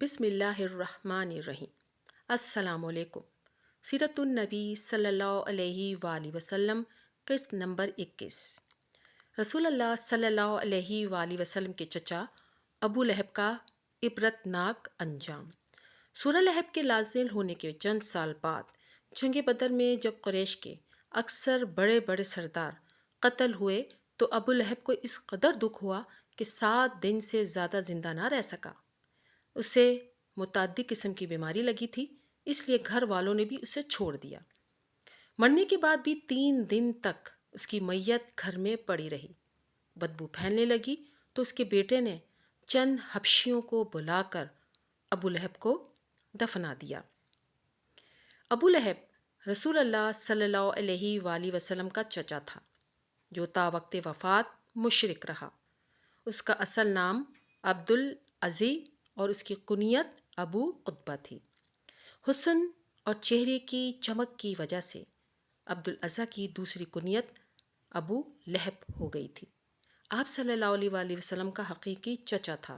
بسم اللہ الرحمن الرحیم۔ السلام علیکم۔ سیرت النبی صلی اللہ علیہ وآلہ وسلم، قسط نمبر 21۔ رسول اللہ صلی اللہ علیہ وآلہ وسلم کے چچا ابو لہب کا عبرت ناک انجام۔ سورہ لہب کے نازل ہونے کے چند سال بعد جنگ بدر میں جب قریش کے اکثر بڑے بڑے سردار قتل ہوئے تو ابو لہب کو اس قدر دکھ ہوا کہ 7 دن سے زیادہ زندہ نہ رہ سکا۔ اسے متعدی قسم کی بیماری لگی تھی، اس لیے گھر والوں نے بھی اسے چھوڑ دیا۔ مرنے کے بعد بھی 3 دن تک اس کی میت گھر میں پڑی رہی۔ بدبو پھیلنے لگی تو اس کے بیٹے نے چند حبشیوں کو بلا کر ابو لہب کو دفنا دیا۔ ابو لہب رسول اللہ صلی اللہ علیہ وآلہ وسلم کا چچا تھا، جو تا وقت وفات مشرک رہا۔ اس کا اصل نام عبد العزی اور اس کی کنیت ابو قتبہ تھی۔ حسن اور چہرے کی چمک کی وجہ سے عبد العزیٰ کی دوسری کنیت ابو لہب ہو گئی تھی۔ آپ صلی اللہ علیہ وآلہ وسلم کا حقیقی چچا تھا،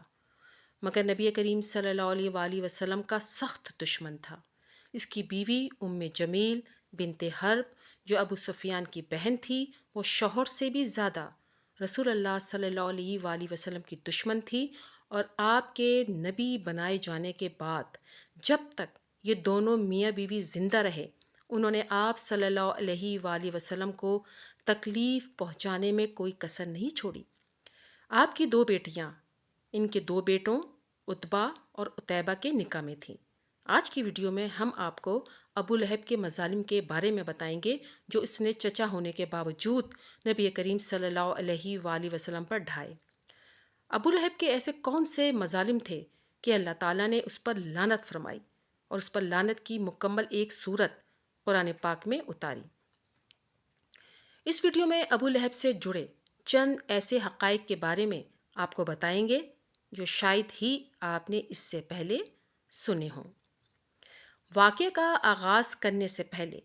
مگر نبی کریم صلی اللہ علیہ وآلہ وسلم کا سخت دشمن تھا۔ اس کی بیوی ام جمیل بنت حرب، جو ابو سفیان کی بہن تھی، وہ شوہر سے بھی زیادہ رسول اللہ صلی اللہ علیہ وآلہ وسلم کی دشمن تھی، اور آپ کے نبی بنائے جانے کے بعد جب تک یہ دونوں میاں بیوی زندہ رہے، انہوں نے آپ صلی اللہ علیہ وآلہ وسلم کو تکلیف پہنچانے میں کوئی کسر نہیں چھوڑی۔ آپ کی 2 بیٹیاں ان کے 2 بیٹوں عتبہ اور عتیبہ کے نکاح میں تھیں۔ آج کی ویڈیو میں ہم آپ کو ابو لہب کے مظالم کے بارے میں بتائیں گے جو اس نے چچا ہونے کے باوجود نبی کریم صلی اللہ علیہ وآلہ وسلم پر ڈھائے۔ ابو لہب کے ایسے کون سے مظالم تھے کہ اللہ تعالیٰ نے اس پر لعنت فرمائی اور اس پر لعنت کی مکمل ایک صورت قرآن پاک میں اتاری۔ اس ویڈیو میں ابو لہب سے جڑے چند ایسے حقائق کے بارے میں آپ کو بتائیں گے جو شاید ہی آپ نے اس سے پہلے سنے ہوں۔ واقعے کا آغاز کرنے سے پہلے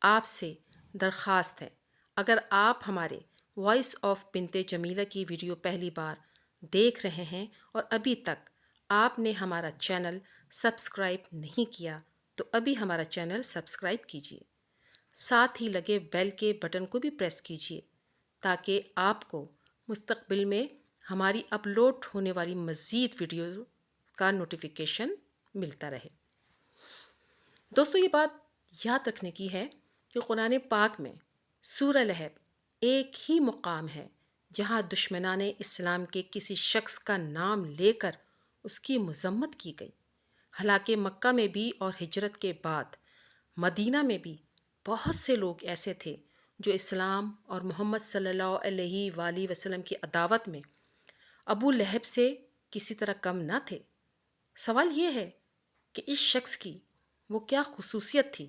آپ سے درخواست ہے، اگر آپ ہمارے وائس آف بنت جمیلہ کی ویڈیو پہلی بار دیکھ رہے ہیں اور ابھی تک آپ نے ہمارا چینل سبسکرائب نہیں کیا تو ابھی ہمارا چینل سبسکرائب کیجیے، ساتھ ہی لگے بیل کے بٹن کو بھی پریس کیجیے تاکہ آپ کو مستقبل میں ہماری اپلوڈ ہونے والی مزید ویڈیو کا نوٹیفیکیشن ملتا رہے۔ دوستو، یہ بات یاد رکھنے کی ہے کہ قرآن پاک میں سورہ لہب ایک ہی مقام ہے جہاں دشمنان اسلام کے کسی شخص کا نام لے کر اس کی مذمت کی گئی۔ حالانکہ مکہ میں بھی اور ہجرت کے بعد مدینہ میں بھی بہت سے لوگ ایسے تھے جو اسلام اور محمد صلی اللہ علیہ وآلہ وسلم کی عداوت میں ابو لہب سے کسی طرح کم نہ تھے۔ سوال یہ ہے کہ اس شخص کی وہ کیا خصوصیت تھی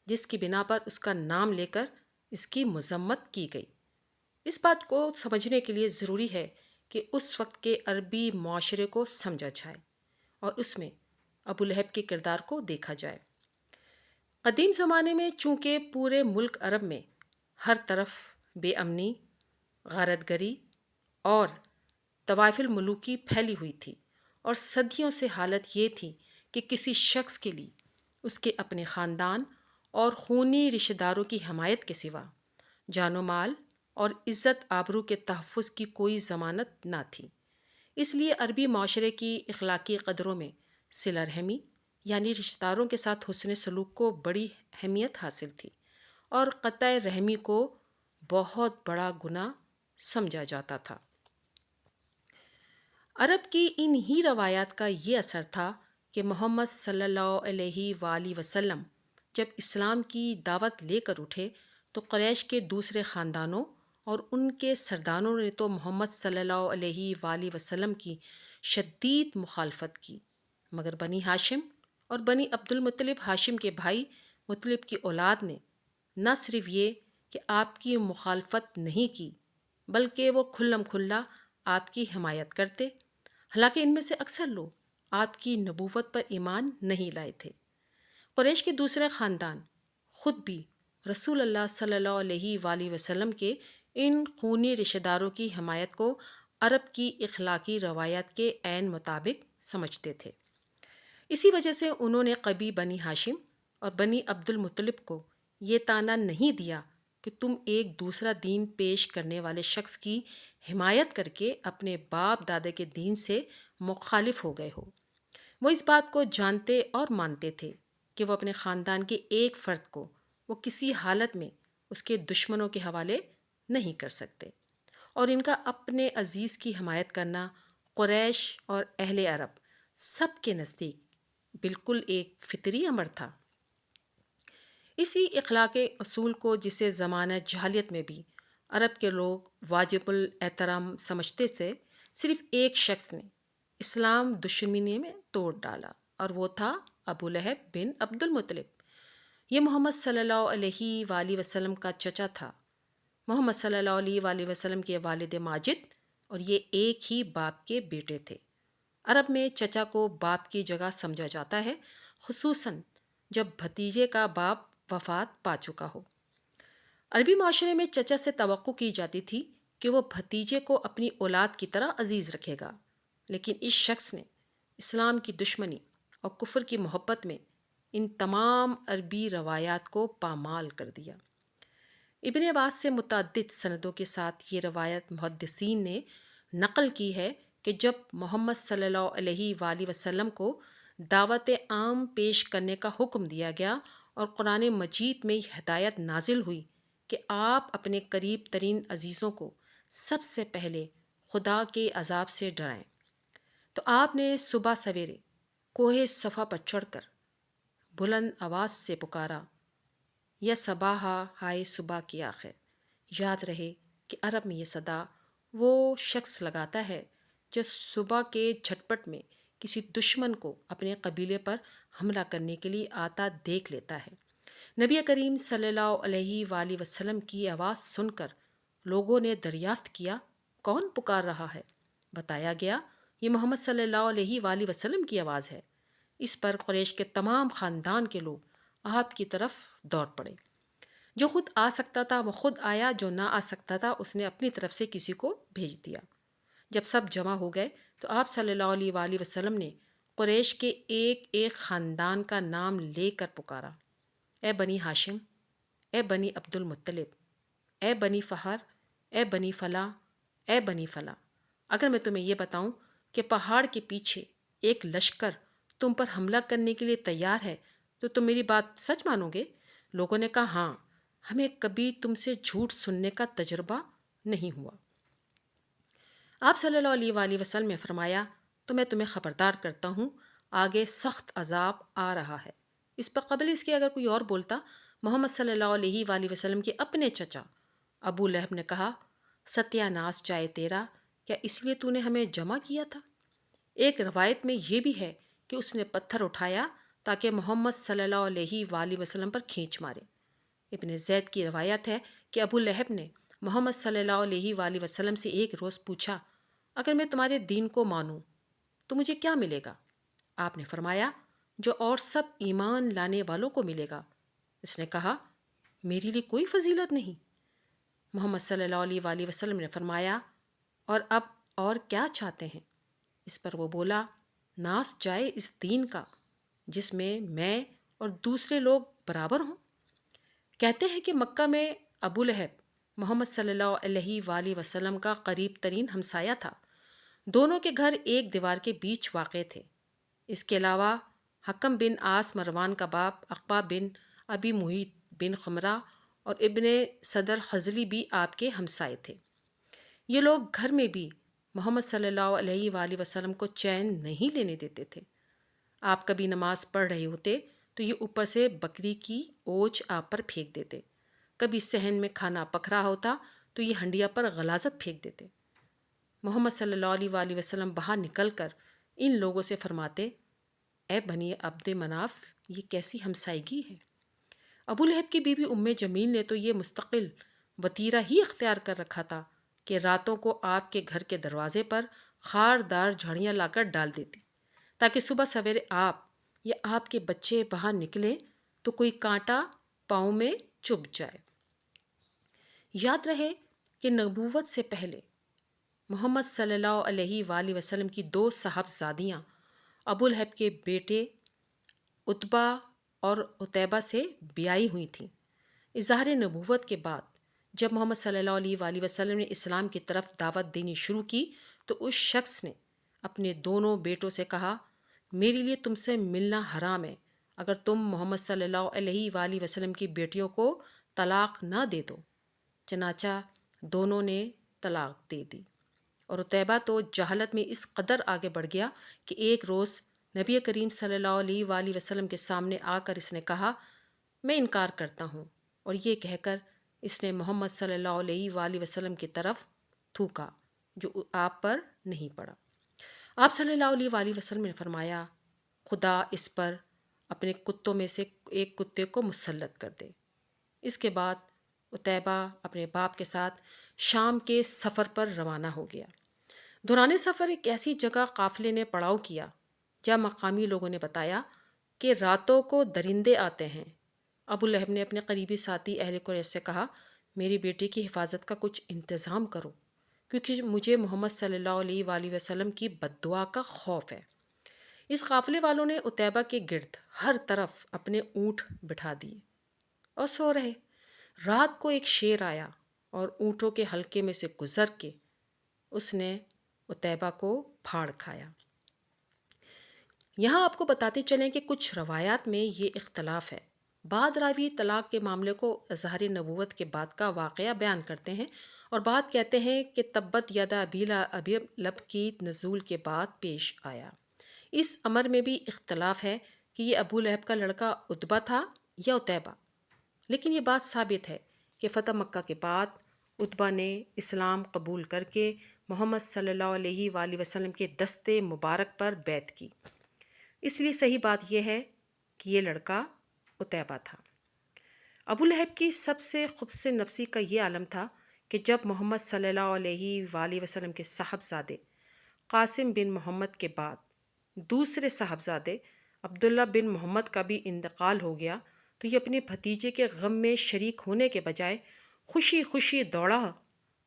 جس کی بنا پر اس کا نام لے کر اس کی مذمت کی گئی؟ اس بات کو سمجھنے کے لیے ضروری ہے کہ اس وقت کے عربی معاشرے کو سمجھا جائے اور اس میں ابو لہب کے کردار کو دیکھا جائے۔ قدیم زمانے میں چونکہ پورے ملک عرب میں ہر طرف بے امنی، غارت گری اور طوائف الملوکی پھیلی ہوئی تھی، اور صدیوں سے حالت یہ تھی کہ کسی شخص کے لیے اس کے اپنے خاندان اور خونی رشتہ داروں کی حمایت کے سوا جان و مال اور عزت آبرو کے تحفظ کی کوئی ضمانت نہ تھی۔ اس لیے عربی معاشرے کی اخلاقی قدروں میں صلہ رحمی یعنی رشتہ داروں کے ساتھ حسن سلوک کو بڑی اہمیت حاصل تھی، اور قطع رحمی کو بہت بڑا گناہ سمجھا جاتا تھا۔ عرب کی انہی روایات کا یہ اثر تھا کہ محمد صلی اللہ علیہ وآلہ وسلم جب اسلام کی دعوت لے کر اٹھے تو قریش کے دوسرے خاندانوں اور ان کے سرداروں نے تو محمد صلی اللہ علیہ وآلہ وسلم کی شدید مخالفت کی، مگر بنی ہاشم اور بنی عبد المطلب ہاشم کے بھائی مطلب کی اولاد نے نہ صرف یہ کہ آپ کی مخالفت نہیں کی بلکہ وہ کھلم کھلا آپ کی حمایت کرتے، حالانکہ ان میں سے اکثر لوگ آپ کی نبوت پر ایمان نہیں لائے تھے۔ قریش کے دوسرے خاندان خود بھی رسول اللہ صلی اللہ علیہ وآلہ وسلم کے ان خونی رشتہ داروں کی حمایت کو عرب کی اخلاقی روایات کے عین مطابق سمجھتے تھے۔ اسی وجہ سے انہوں نے کبھی بنی ہاشم اور بنی عبد المطلب کو یہ طعنہ نہیں دیا کہ تم ایک دوسرا دین پیش کرنے والے شخص کی حمایت کر کے اپنے باپ دادا کے دین سے مخالف ہو گئے ہو۔ وہ اس بات کو جانتے اور مانتے تھے کہ وہ اپنے خاندان کے ایک فرد کو وہ کسی حالت میں اس کے دشمنوں کے حوالے نہیں کر سکتے، اور ان کا اپنے عزیز کی حمایت کرنا قریش اور اہل عرب سب کے نزدیک بالکل ایک فطری امر تھا۔ اسی اخلاق اصول کو، جسے زمانہ جاہلیت میں بھی عرب کے لوگ واجب الاحترام سمجھتے تھے، صرف ایک شخص نے اسلام دشمنی میں توڑ ڈالا، اور وہ تھا ابو لہب بن عبد المطلب۔ یہ محمد صلی اللہ علیہ وآلہ وسلم کا چچا تھا۔ محمد صلی اللہ علیہ وآلہ وسلم کے والد ماجد اور یہ ایک ہی باپ کے بیٹے تھے۔ عرب میں چچا کو باپ کی جگہ سمجھا جاتا ہے، خصوصاً جب بھتیجے کا باپ وفات پا چکا ہو۔ عربی معاشرے میں چچا سے توقع کی جاتی تھی کہ وہ بھتیجے کو اپنی اولاد کی طرح عزیز رکھے گا، لیکن اس شخص نے اسلام کی دشمنی اور کفر کی محبت میں ان تمام عربی روایات کو پامال کر دیا۔ ابن عباس سے متعدد سندوں کے ساتھ یہ روایت محدثین نے نقل کی ہے کہ جب محمد صلی اللہ علیہ وآلہ وسلم کو دعوت عام پیش کرنے کا حکم دیا گیا اور قرآن مجید میں یہ ہدایت نازل ہوئی کہ آپ اپنے قریب ترین عزیزوں کو سب سے پہلے خدا کے عذاب سے ڈرائیں، تو آپ نے صبح سویرے کوہ صفا پر چڑھ کر بلند آواز سے پکارا، یا صباح ہائے صبح کی آخر۔ یاد رہے کہ عرب میں یہ صدا وہ شخص لگاتا ہے جو صبح کے جھٹپٹ میں کسی دشمن کو اپنے قبیلے پر حملہ کرنے کے لیے آتا دیکھ لیتا ہے۔ نبی کریم صلی اللہ علیہ وآلہ وسلم کی آواز سن کر لوگوں نے دریافت کیا، کون پکار رہا ہے؟ بتایا گیا، یہ محمد صلی اللہ علیہ وآلہ وسلم کی آواز ہے۔ اس پر قریش کے تمام خاندان کے لوگ آپ کی طرف دوڑ پڑے۔ جو خود آ سکتا تھا وہ خود آیا، جو نہ آ سکتا تھا اس نے اپنی طرف سے کسی کو بھیج دیا۔ جب سب جمع ہو گئے تو آپ صلی اللہ علیہ وآلہ وسلم نے قریش کے ایک ایک خاندان کا نام لے کر پکارا، اے بنی ہاشم، اے بنی عبد المطلب، اے بنی فہر، اے بنی فلاں، اے بنی فلاں۔ اگر میں تمہیں یہ بتاؤں کہ پہاڑ کے پیچھے ایک لشکر تم پر حملہ کرنے کے لیے تیار ہے تو تم میری بات سچ مانو گے؟ لوگوں نے کہا، ہاں، ہمیں کبھی تم سے جھوٹ سننے کا تجربہ نہیں ہوا۔ آپ صلی اللہ علیہ وآلہ وسلم نے فرمایا، تو میں تمہیں خبردار کرتا ہوں، آگے سخت عذاب آ رہا ہے۔ اس پر قبل اس کے اگر کوئی اور بولتا، محمد صلی اللہ علیہ وآلہ وسلم کے اپنے چچا ابو لہب نے کہا، ستیہ ناس جائے تیرا، کیا اس لیے تو نے ہمیں جمع کیا تھا؟ ایک روایت میں یہ بھی ہے کہ اس نے پتھر اٹھایا تاکہ محمد صلی اللہ علیہ وآلہ وسلم پر کھینچ مارے۔ ابن زید کی روایت ہے کہ ابو لہب نے محمد صلی اللہ علیہ وآلہ وسلم سے ایک روز پوچھا، اگر میں تمہارے دین کو مانوں تو مجھے کیا ملے گا؟ آپ نے فرمایا، جو اور سب ایمان لانے والوں کو ملے گا۔ اس نے کہا، میرے لیے کوئی فضیلت نہیں؟ محمد صلی اللہ علیہ وآلہ وسلم نے فرمایا، اور اب اور کیا چاہتے ہیں؟ اس پر وہ بولا، ناس جائے اس دین کا جس میں میں اور دوسرے لوگ برابر ہوں۔ کہتے ہیں کہ مکہ میں ابو لہب محمد صلی اللہ علیہ وآلہ وسلم کا قریب ترین ہمسایہ تھا۔ دونوں کے گھر ایک دیوار کے بیچ واقع تھے۔ اس کے علاوہ حکم بن عاص مروان کا باپ، عقبہ بن ابی معیط بن خمرہ اور ابن صدر حضلی بھی آپ کے ہمسائے تھے۔ یہ لوگ گھر میں بھی محمد صلی اللہ علیہ وآلہ وسلم کو چین نہیں لینے دیتے تھے۔ آپ کبھی نماز پڑھ رہے ہوتے تو یہ اوپر سے بکری کی اوچ آپ پر پھینک دیتے، کبھی صحن میں کھانا پک رہا ہوتا تو یہ ہنڈیا پر غلاظت پھینک دیتے۔ محمد صلی اللہ علیہ وآلہ وسلم باہر نکل کر ان لوگوں سے فرماتے، اے بنی عبد مناف، یہ کیسی ہمسائیگی ہے؟ ابو لہب کی بیوی ام جمیل نے تو یہ مستقل وتیرہ ہی اختیار کر رکھا تھا کہ راتوں کو آپ کے گھر کے دروازے پر خاردار جھاڑیاں لا کر ڈال دیتی تاکہ صبح سویرے آپ یا آپ کے بچے باہر نکلیں تو کوئی کانٹا پاؤں میں چبھ جائے۔ یاد رہے کہ نبوت سے پہلے محمد صلی اللہ علیہ وآلہ وسلم کی دو صاحبزادیاں ابو لہب کے بیٹے عتبہ اور عتیبہ سے بیائی ہوئی تھیں۔ اظہار نبوت کے بعد جب محمد صلی اللہ علیہ وآلہ وسلم نے اسلام کی طرف دعوت دینی شروع کی تو اس شخص نے اپنے دونوں بیٹوں سے کہا، میرے لیے تم سے ملنا حرام ہے اگر تم محمد صلی اللہ علیہ وآلہ وسلم کی بیٹیوں کو طلاق نہ دے دو۔ چنانچہ دونوں نے طلاق دے دی، اور عتیبہ تو جہالت میں اس قدر آگے بڑھ گیا کہ ایک روز نبی کریم صلی اللہ علیہ وآلہ وسلم کے سامنے آ کر اس نے کہا، میں انکار کرتا ہوں، اور یہ کہہ کر اس نے محمد صلی اللہ علیہ وآلہ وسلم کی طرف تھوکا جو آپ پر نہیں پڑا۔ آپ صلی اللہ علیہ وآلہ وسلم نے فرمایا، خدا اس پر اپنے کتوں میں سے ایک کتے کو مسلط کر دے۔ اس کے بعد عتیبہ اپنے باپ کے ساتھ شام کے سفر پر روانہ ہو گیا۔ دوران سفر ایک ایسی جگہ قافلے نے پڑاؤ کیا جہاں مقامی لوگوں نے بتایا کہ راتوں کو درندے آتے ہیں۔ ابو لہب نے اپنے قریبی ساتھی اہل قریش سے کہا، میری بیٹی کی حفاظت کا کچھ انتظام کرو کیونکہ مجھے محمد صلی اللہ علیہ وآلہ وسلم کی بد دعا کا خوف ہے۔ اس قافلے والوں نے عتیبہ کے گرد ہر طرف اپنے اونٹ بٹھا دیے اور سو رہے۔ رات کو ایک شیر آیا اور اونٹوں کے حلقے میں سے گزر کے اس نے عتیبہ کو پھاڑ کھایا۔ یہاں آپ کو بتاتے چلیں کہ کچھ روایات میں یہ اختلاف ہے۔ بعض راوی طلاق کے معاملے کو اظہار نبوت کے بعد کا واقعہ بیان کرتے ہیں، اور بعض کہتے ہیں کہ تبت یدا ابی لہب کی نزول کے بعد پیش آیا۔ اس امر میں بھی اختلاف ہے کہ یہ ابو لہب کا لڑکا عتبہ تھا یا عتیبہ، لیکن یہ بات ثابت ہے کہ فتح مکہ کے بعد عتبہ نے اسلام قبول کر کے محمد صلی اللہ علیہ وآلہ وسلم کے دستے مبارک پر بیعت کی۔ اس لیے صحیح بات یہ ہے کہ یہ لڑکا عتیبہ تھا۔ ابو لہب کی سب سے خبث نفسی کا یہ عالم تھا کہ جب محمد صلی اللہ علیہ وآلہ وسلم کے صاحبزادے قاسم بن محمد کے بعد دوسرے صاحبزادے عبداللہ بن محمد کا بھی انتقال ہو گیا تو یہ اپنے بھتیجے کے غم میں شریک ہونے کے بجائے خوشی خوشی دوڑا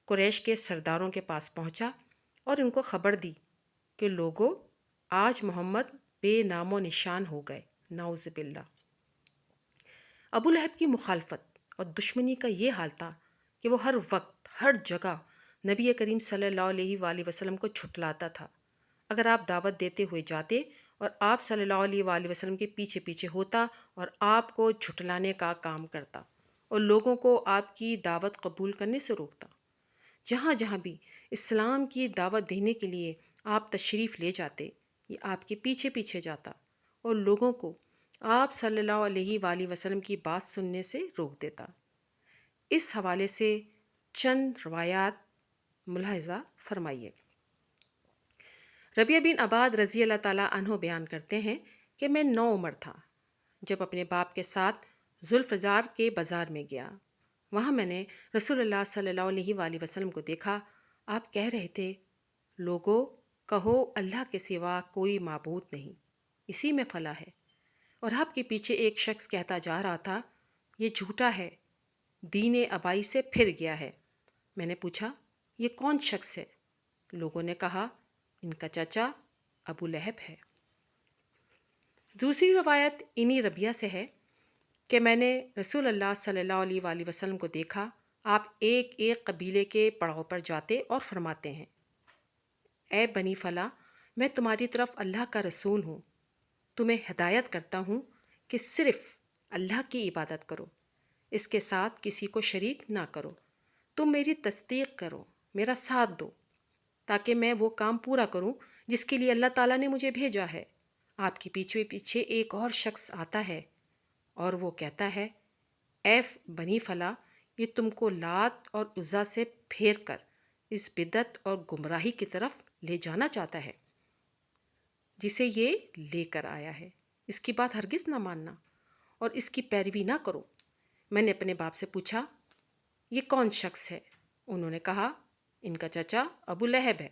قریش کے سرداروں کے پاس پہنچا اور ان کو خبر دی کہ لوگو، آج محمد بے نام و نشان ہو گئے، نعوذ باللہ۔ ابو لہب کی مخالفت اور دشمنی کا یہ حال تھا کہ وہ ہر وقت ہر جگہ نبی کریم صلی اللہ علیہ وآلہ وسلم کو جھٹلاتا تھا۔ اگر آپ دعوت دیتے ہوئے جاتے اور آپ صلی اللہ علیہ وآلہ وسلم کے پیچھے پیچھے ہوتا اور آپ کو جھٹلانے کا کام کرتا اور لوگوں کو آپ کی دعوت قبول کرنے سے روکتا۔ جہاں جہاں بھی اسلام کی دعوت دینے کے لیے آپ تشریف لے جاتے، یہ آپ کے پیچھے پیچھے جاتا اور لوگوں کو آپ صلی اللہ علیہ وآلہ وسلم کی بات سننے سے روک دیتا۔ اس حوالے سے چند روایات ملاحظہ فرمائیے۔ ربیعہ بن عباد رضی اللہ تعالیٰ عنہ بیان کرتے ہیں کہ میں 9 عمر تھا جب اپنے باپ کے ساتھ ذوالفقار کے بازار میں گیا۔ وہاں میں نے رسول اللہ صلی اللہ علیہ وآلہ وسلم کو دیکھا۔ آپ کہہ رہے تھے، لوگو کہو اللہ کے سوا کوئی معبود نہیں، اسی میں فلاح ہے۔ اور آپ کے پیچھے ایک شخص کہتا جا رہا تھا، یہ جھوٹا ہے، دین آبائی سے پھر گیا ہے۔ میں نے پوچھا، یہ کون شخص ہے؟ لوگوں نے کہا، ان کا چچا ابو لہب ہے۔ دوسری روایت انہی ربیعہ سے ہے کہ میں نے رسول اللہ صلی اللہ علیہ وآلہ وسلم کو دیکھا۔ آپ ایک ایک قبیلے کے پڑاؤ پر جاتے اور فرماتے ہیں، اے بنی فلاں، میں تمہاری طرف اللہ کا رسول ہوں، تمہیں ہدایت کرتا ہوں کہ صرف اللہ کی عبادت کرو، اس کے ساتھ کسی کو شریک نہ کرو۔ تم میری تصدیق کرو، میرا ساتھ دو، تاکہ میں وہ کام پورا کروں جس کے لیے اللہ تعالیٰ نے مجھے بھیجا ہے۔ آپ کے پیچھے پیچھے ایک اور شخص آتا ہے اور وہ کہتا ہے، اے بنی فلاں، یہ تم کو لات اور عزیٰ سے پھیر کر اس بدعت اور گمراہی کی طرف لے جانا چاہتا ہے جسے یہ لے کر آیا ہے۔ اس کی بات ہرگز نہ ماننا اور اس کی پیروی نہ کرو۔ میں نے اپنے باپ سے پوچھا، یہ کون شخص ہے؟ انہوں نے کہا، ان کا چچا ابو لہب ہے۔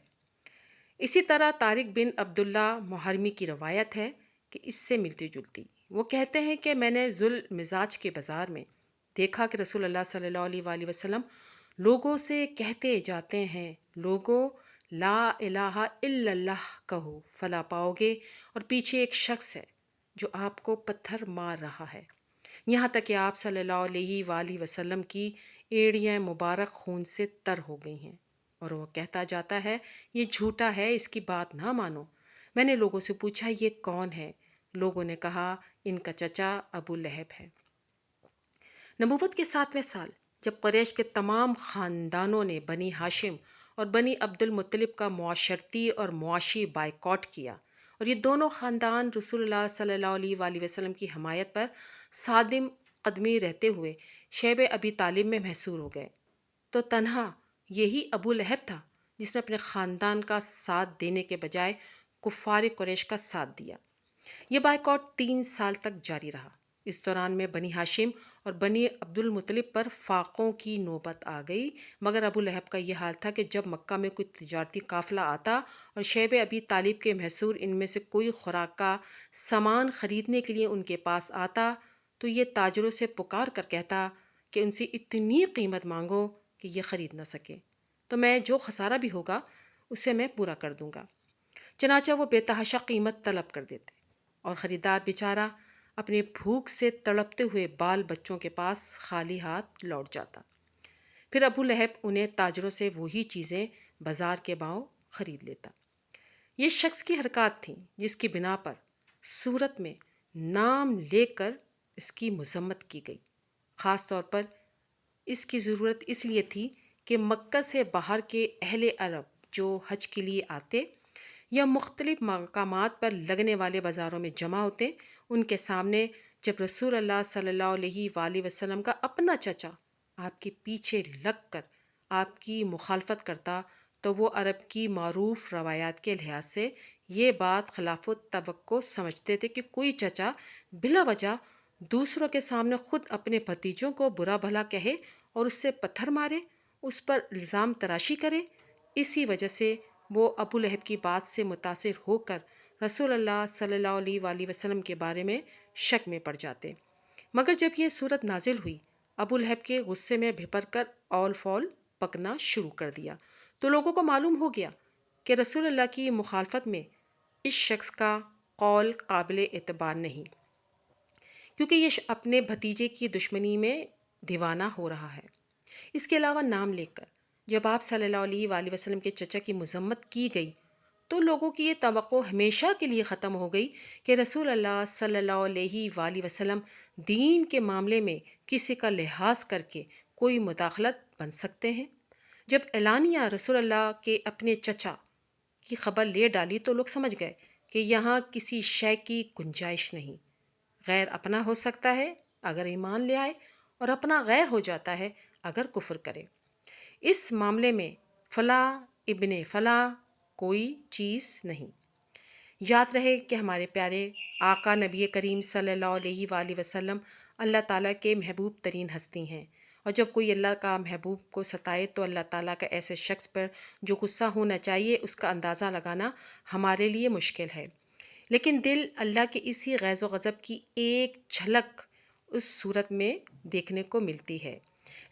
اسی طرح طارق بن عبداللہ محرمی کی روایت ہے کہ اس سے ملتی جلتی۔ وہ کہتے ہیں کہ میں نے ذوالمزاج کے بازار میں دیکھا کہ رسول اللہ صلی اللہ علیہ وآلہ وسلم لوگوں سے کہتے جاتے ہیں، لوگوں لا الہ الا اللہ کہو فلاح پاؤ گے، اور پیچھے ایک شخص ہے جو آپ کو پتھر مار رہا ہے، یہاں تک کہ آپ صلی اللہ علیہ وآلہ وسلم کی ایڑیاں مبارک خون سے تر ہو گئی ہیں۔ اور وہ کہتا جاتا ہے یہ جھوٹا ہے، اس کی بات نہ مانو۔ میں نے لوگوں سے پوچھا یہ کون ہے؟ لوگوں نے کہا ان کا چچا ابو لہب ہے۔ نبوت کے 7ویں سال جب قریش کے تمام خاندانوں نے بنی ہاشم اور بنی عبد المطلب کا معاشرتی اور معاشی بائیکاٹ کیا، اور یہ دونوں خاندان رسول اللہ صلی اللہ علیہ وآلہ وسلم کی حمایت پر صادم قدمی رہتے ہوئے شیب ابی طالب میں محصور ہو گئے، تو تنہا یہی ابو لہب تھا جس نے اپنے خاندان کا ساتھ دینے کے بجائے کفار قریش کا ساتھ دیا۔ یہ بائیکاٹ 3 سال تک جاری رہا۔ اس دوران میں بنی ہاشم اور بنی عبد المطلب پر فاقوں کی نوبت آ گئی، مگر ابو لہب کا یہ حال تھا کہ جب مکہ میں کوئی تجارتی قافلہ آتا اور شیب ابی طالب کے محصور ان میں سے کوئی خوراک کا سامان خریدنے کے لیے ان کے پاس آتا تو یہ تاجروں سے پکار کر کہتا کہ ان سے اتنی قیمت مانگو کہ یہ خرید نہ سکے، تو میں جو خسارہ بھی ہوگا اسے میں پورا کر دوں گا۔ چنانچہ وہ بے تحاشا قیمت طلب کر دیتے اور خریدار بیچارہ اپنے بھوک سے تڑپتے ہوئے بال بچوں کے پاس خالی ہاتھ لوٹ جاتا۔ پھر ابو لہب انہیں تاجروں سے وہی چیزیں بازار کے بھاؤ خرید لیتا۔ یہ شخص کی حرکات تھیں جس کی بنا پر سورت میں نام لے کر اس کی مذمت کی گئی۔ خاص طور پر اس کی ضرورت اس لیے تھی کہ مکہ سے باہر کے اہل عرب جو حج کے لیے آتے یا مختلف مقامات پر لگنے والے بازاروں میں جمع ہوتے، ان کے سامنے جب رسول اللہ صلی اللہ علیہ وآلہ وسلم کا اپنا چچا آپ کے پیچھے لگ کر آپ کی مخالفت کرتا تو وہ عرب کی معروف روایات کے لحاظ سے یہ بات خلاف توقع سمجھتے تھے کہ کوئی چچا بلا وجہ دوسروں کے سامنے خود اپنے بھتیجوں کو برا بھلا کہے اور اس سے پتھر مارے، اس پر الزام تراشی کرے۔ اسی وجہ سے وہ ابو لہب کی بات سے متاثر ہو کر رسول اللہ صلی اللہ علیہ وآلہ وسلم کے بارے میں شک میں پڑ جاتے۔ مگر جب یہ صورت نازل ہوئی، ابو لہب کے غصے میں بھپر کر اول فول پکنا شروع کر دیا، تو لوگوں کو معلوم ہو گیا کہ رسول اللہ کی مخالفت میں اس شخص کا قول قابل اعتبار نہیں، کیونکہ یہ اپنے بھتیجے کی دشمنی میں دیوانہ ہو رہا ہے۔ اس کے علاوہ نام لے کر جب آپ صلی اللہ علیہ وآلہ وسلم کے چچا کی مذمت کی گئی تو لوگوں کی یہ توقع ہمیشہ کے لیے ختم ہو گئی کہ رسول اللہ صلی اللہ علیہ وآلہ وسلم دین کے معاملے میں کسی کا لحاظ کر کے کوئی مداخلت بن سکتے ہیں۔ جب اعلانیہ رسول اللہ کے اپنے چچا کی خبر لے ڈالی تو لوگ سمجھ گئے کہ یہاں کسی شے کی گنجائش نہیں۔ غیر اپنا ہو سکتا ہے اگر ایمان لے آئے، اور اپنا غیر ہو جاتا ہے اگر کفر کرے۔ اس معاملے میں فلاں ابن فلاں کوئی چیز نہیں۔ یاد رہے کہ ہمارے پیارے آقا نبی کریم صلی اللہ علیہ وآلہ وسلم اللہ تعالیٰ کے محبوب ترین ہستی ہیں، اور جب کوئی اللہ کا محبوب کو ستائے تو اللہ تعالیٰ کا ایسے شخص پر جو غصہ ہونا چاہیے اس کا اندازہ لگانا ہمارے لیے مشکل ہے، لیکن دل اللہ کے اسی غیظ و غضب کی ایک جھلک اس صورت میں دیکھنے کو ملتی ہے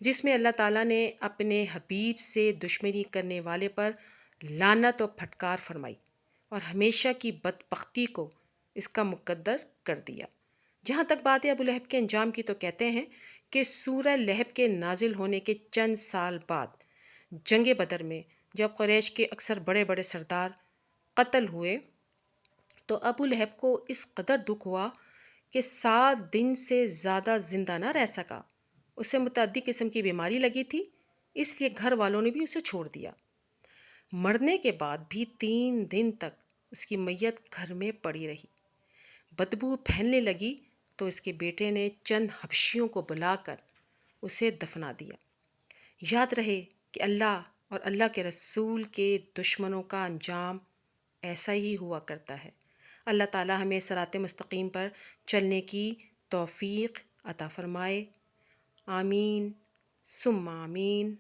جس میں اللہ تعالیٰ نے اپنے حبیب سے دشمنی کرنے والے پر لعنت و پھٹکار فرمائی اور ہمیشہ کی بدبختی کو اس کا مقدر کر دیا۔ جہاں تک بات ہے ابو لہب کے انجام کی، تو کہتے ہیں کہ سورہ لہب کے نازل ہونے کے چند سال بعد جنگ بدر میں جب قریش کے اکثر بڑے بڑے سردار قتل ہوئے تو ابو لہب کو اس قدر دکھ ہوا کہ 7 دن سے زیادہ زندہ نہ رہ سکا۔ اسے متعدی قسم کی بیماری لگی تھی، اس لیے گھر والوں نے بھی اسے چھوڑ دیا۔ مرنے کے بعد بھی 3 دن تک اس کی میت گھر میں پڑی رہی۔ بدبو پھیلنے لگی تو اس کے بیٹے نے چند حبشیوں کو بلا کر اسے دفنا دیا۔ یاد رہے کہ اللہ اور اللہ کے رسول کے دشمنوں کا انجام ایسا ہی ہوا کرتا ہے۔ اللہ تعالی ہمیں صراط مستقیم پر چلنے کی توفیق عطا فرمائے۔ آمین ثم آمین۔